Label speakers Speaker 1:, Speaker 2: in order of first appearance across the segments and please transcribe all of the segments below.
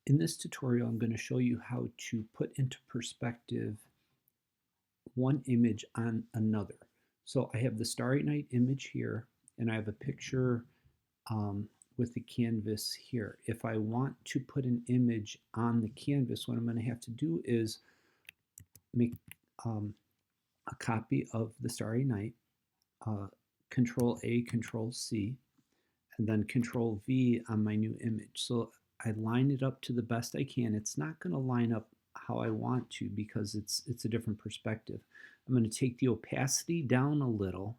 Speaker 1: In this tutorial, I'm going to show you how to put into perspective one image on another. So I have the Starry Night image here, and I have a picture with the canvas here. If I want to put an image on the canvas, what I'm going to have to do is make a copy of the Starry Night, Control A, Control C, and then Control V on my new image. So I line it up to the best I can. It's not going to line up how I want to because it's a different perspective. I'm going to take the opacity down a little,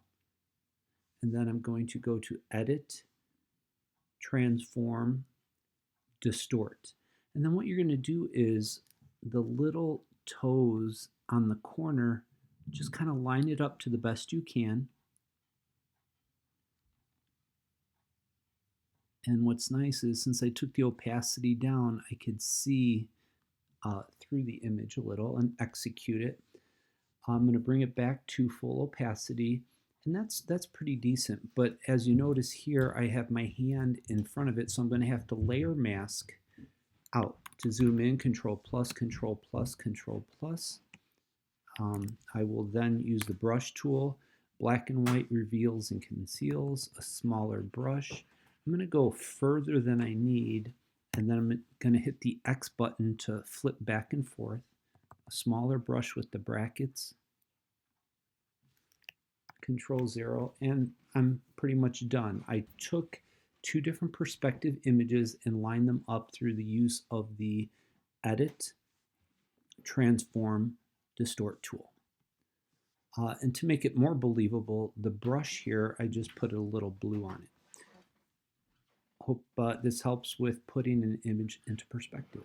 Speaker 1: and then I'm going to go to Edit, Transform, Distort. And then what you're going to do is the little toes on the corner, just kind of line it up to the best you can. And what's nice is since I took the opacity down, I could see through the image a little and execute it. I'm going to bring it back to full opacity, and that's pretty decent. But as you notice here, I have my hand in front of it, so I'm going to have to layer mask out. To zoom in, Control plus, Control plus, Control plus. I will then use the brush tool. Black and white reveals and conceals. A smaller brush. I'm going to go further than I need, and then I'm going to hit the X button to flip back and forth. A smaller brush with the brackets. Control 0, and I'm pretty much done. I took two different perspective images and lined them up through the use of the Edit, Transform, Distort tool. And to make it more believable, the brush here, I just put a little blue on it. Hope this helps with putting an image into perspective.